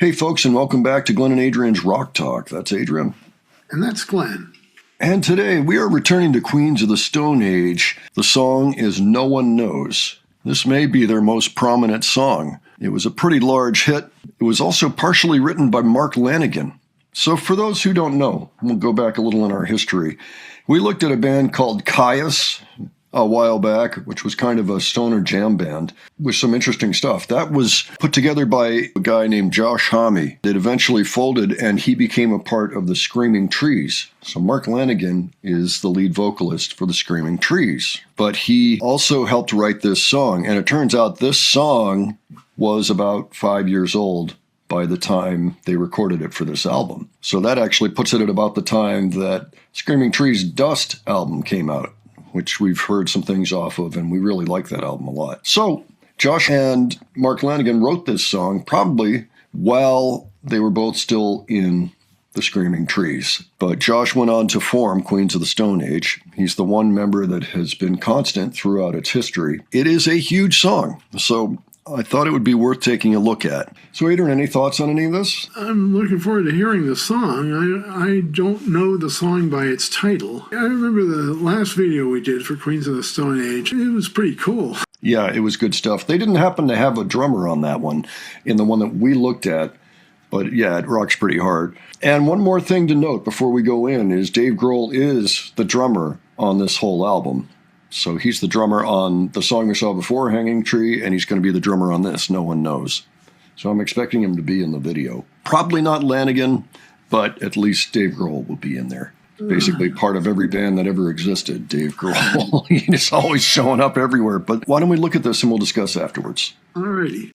Hey, folks, and welcome back to Glenn and Adrian's Rock Talk. That's Adrian. And that's Glenn. And today we are returning to Queens of the Stone Age. The song is No One Knows. This may be their most prominent song. It was a pretty large hit. It was also partially written by Mark Lanegan. So for those who don't know, we'll go back a little in our history. We looked at a band called Caius a while back, which was kind of a stoner jam band with some interesting stuff. That was put together by a guy named Josh Homme. It eventually folded, and he became a part of the Screaming Trees. So Mark Lanegan is the lead vocalist for the Screaming Trees. But he also helped write this song, and it turns out this song was about 5 years old by the time they recorded it for this album. So that actually puts it at about the time that Screaming Trees' Dust album came out, which we've heard some things off of, and we really like that album a lot. So Josh and Mark Lanegan wrote this song probably while they were both still in the Screaming Trees. But Josh went on to form Queens of the Stone Age. He's the one member that has been constant throughout its history. It is a huge song, so I thought it would be worth taking a look at. So Adrian, any thoughts on any of this? I'm looking forward to hearing the song. I don't know the song by its title. I remember the last video we did for Queens of the Stone Age. It was pretty cool. Yeah, it was good stuff. They didn't happen to have a drummer on that one, in the one that we looked at. But yeah, it rocks pretty hard. And one more thing to note before we go in is Dave Grohl is the drummer on this whole album. So he's the drummer on the song we saw before, Hanging Tree, and he's going to be the drummer on this, No One Knows. So I'm expecting him to be in the video. Probably not Lanegan, but at least Dave Grohl will be in there. Basically part of every band that ever existed, Dave Grohl. He's always showing up everywhere. But why don't we look at this and we'll discuss afterwards. All righty.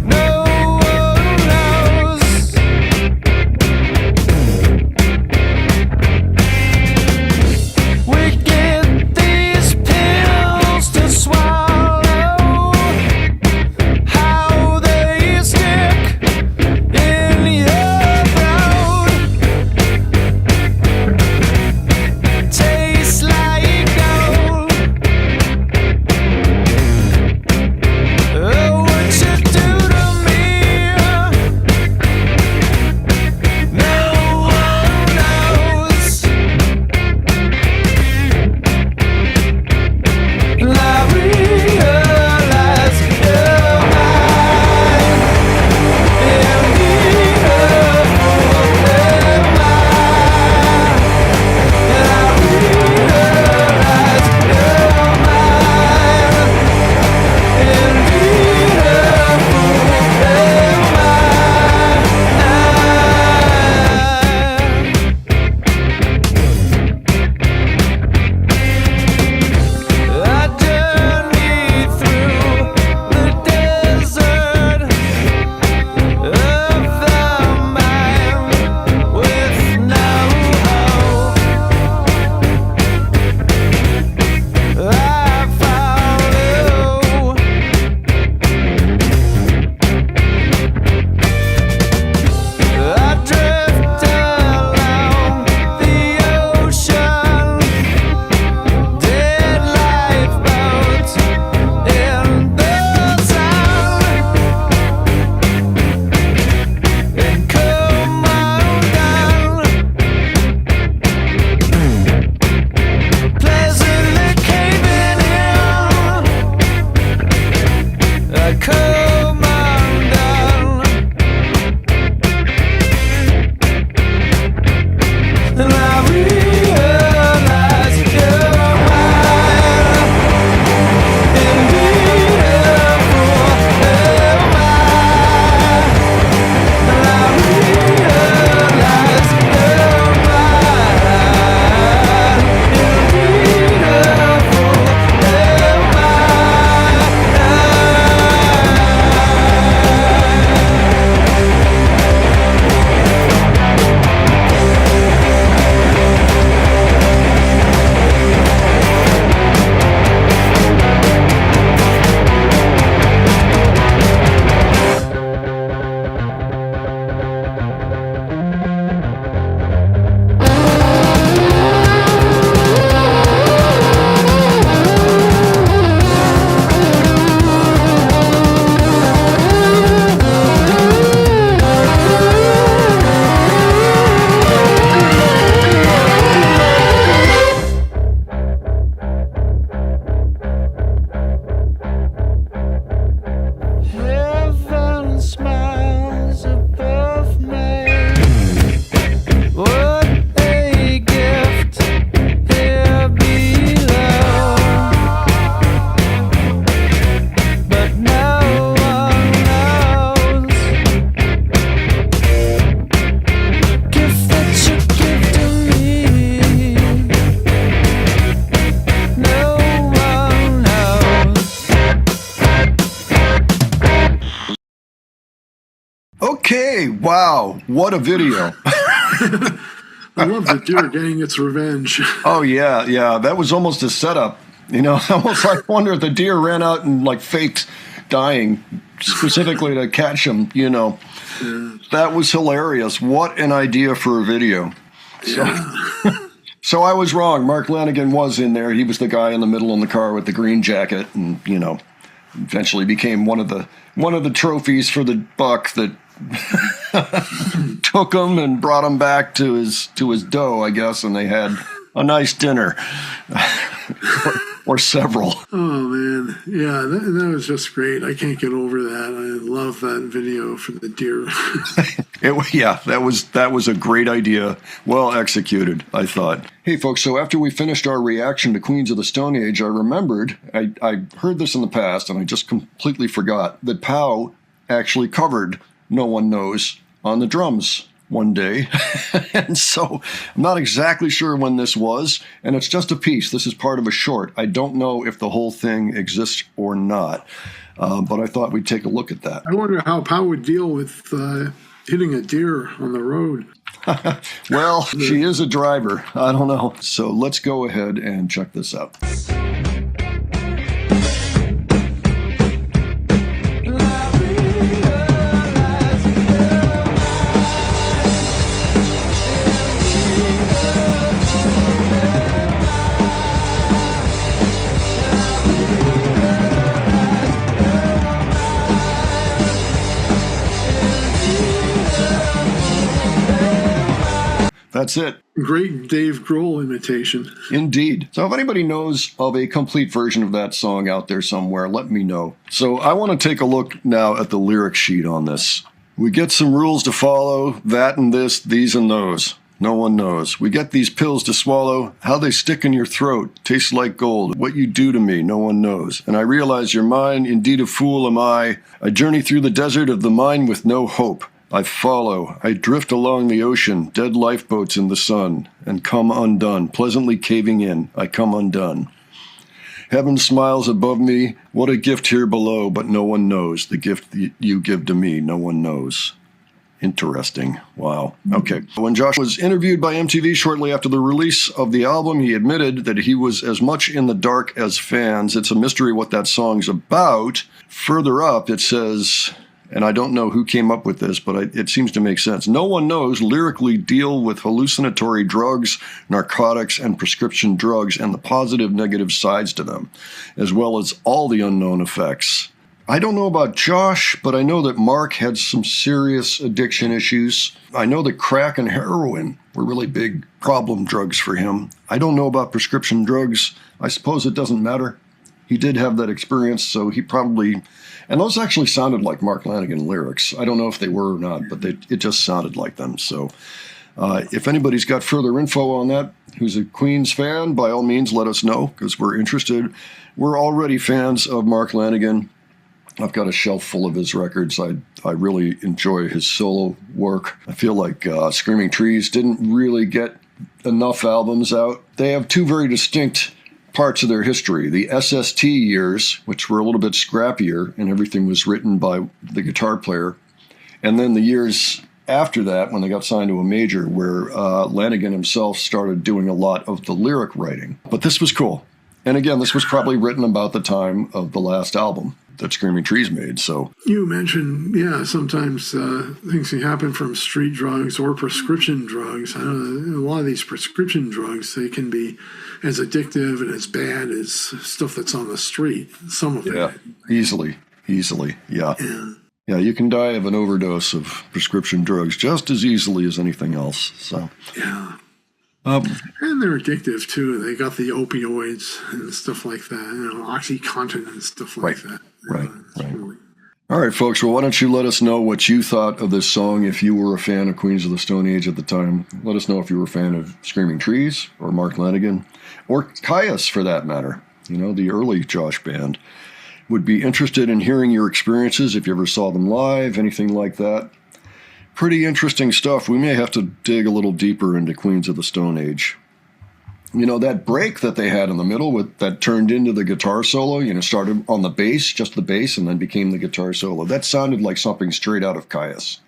No Okay, wow, what a video. I love the deer getting its revenge. Oh, yeah, that was almost a setup. Almost like wonder if the deer ran out and like faked dying specifically to catch him, Yeah. That was hilarious. What an idea for a video. Yeah. So I was wrong. Mark Lanigan was in there. He was the guy in the middle in the car with the green jacket, and eventually became one of the trophies for the buck that took him and brought him back to his doe, I guess, and they had a nice dinner. or several. Oh, man. Yeah, that was just great. I can't get over that. I love that video for the deer. That was a great idea. Well executed, I thought. Hey, folks, so after we finished our reaction to Queens of the Stone Age, I remembered, I heard this in the past, and I just completely forgot, that Pow actually covered No One Knows on the drums one day. And so I'm not exactly sure when this was, and it's just a piece. This is part of a short. I don't know if the whole thing exists or not, but I thought we'd take a look at that. I wonder how Pow would deal with hitting a deer on the road. Well, she is a driver. I don't know. So let's go ahead and check this out. That's it. Great Dave Grohl imitation. Indeed. So if anybody knows of a complete version of that song out there somewhere, let me know. So I want to take a look now at the lyric sheet on this. We get some rules to follow, that and this, these and those. No one knows. We get these pills to swallow, how they stick in your throat, tastes like gold. What you do to me, no one knows. And I realize you're mine, indeed a fool am I. I journey through the desert of the mind with no hope. I follow, I drift along the ocean, dead lifeboats in the sun, and come undone, pleasantly caving in, I come undone. Heaven smiles above me, what a gift here below, but no one knows. The gift you give to me, no one knows. Interesting. Wow. Okay. When Josh was interviewed by MTV shortly after the release of the album, he admitted that he was as much in the dark as fans. It's a mystery what that song's about. Further up, it says, and I don't know who came up with this, but it seems to make sense. No one knows lyrically deal with hallucinatory drugs, narcotics, and prescription drugs and the positive, negative sides to them, as well as all the unknown effects. I don't know about Josh, but I know that Mark had some serious addiction issues. I know that crack and heroin were really big problem drugs for him. I don't know about prescription drugs. I suppose it doesn't matter. He did have that experience, so he probably... And those actually sounded like Mark Lanigan lyrics. I don't know if they were or not, but it just sounded like them. So if anybody's got further info on that, who's a Queens fan, by all means, let us know, because we're interested. We're already fans of Mark Lanigan. I've got a shelf full of his records. I really enjoy his solo work. I feel like Screaming Trees didn't really get enough albums out. They have two very distinct parts of their history. The SST years, which were a little bit scrappier, and everything was written by the guitar player. And then the years after that, when they got signed to a major, where Lanigan himself started doing a lot of the lyric writing. But this was cool. And again, this was probably written about the time of the last album that Screaming Trees made. So you mentioned, sometimes things can happen from street drugs or prescription drugs. I know a lot of these prescription drugs, they can be as addictive and as bad as stuff that's on the street. Some of it. Easily. Yeah, you can die of an overdose of prescription drugs just as easily as anything else. So yeah. And they're addictive too. They got the opioids and stuff like that, OxyContin and stuff like that. Right. All right, folks. Well, why don't you let us know what you thought of this song if you were a fan of Queens of the Stone Age at the time. Let us know if you were a fan of Screaming Trees or Mark Lanigan or Caius for that matter. The early Josh band. Would be interested in hearing your experiences if you ever saw them live, anything like that. Pretty interesting stuff. We may have to dig a little deeper into Queens of the Stone Age. That break that they had in the middle that turned into the guitar solo, started on the bass, just the bass, and then became the guitar solo. That sounded like something straight out of Caius.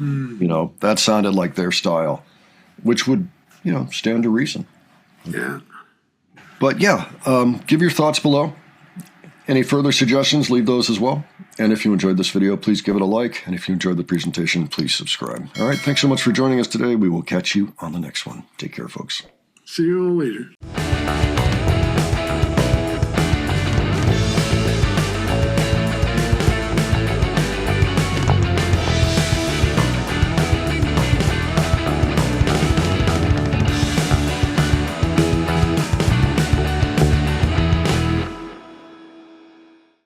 You know, that sounded like their style, which would, you know, stand to reason. Yeah. But yeah, give your thoughts below. Any further suggestions, leave those as well. And if you enjoyed this video, please give it a like. And if you enjoyed the presentation, please subscribe. All right, thanks so much for joining us today. We will catch you on the next one. Take care, folks. See you all later.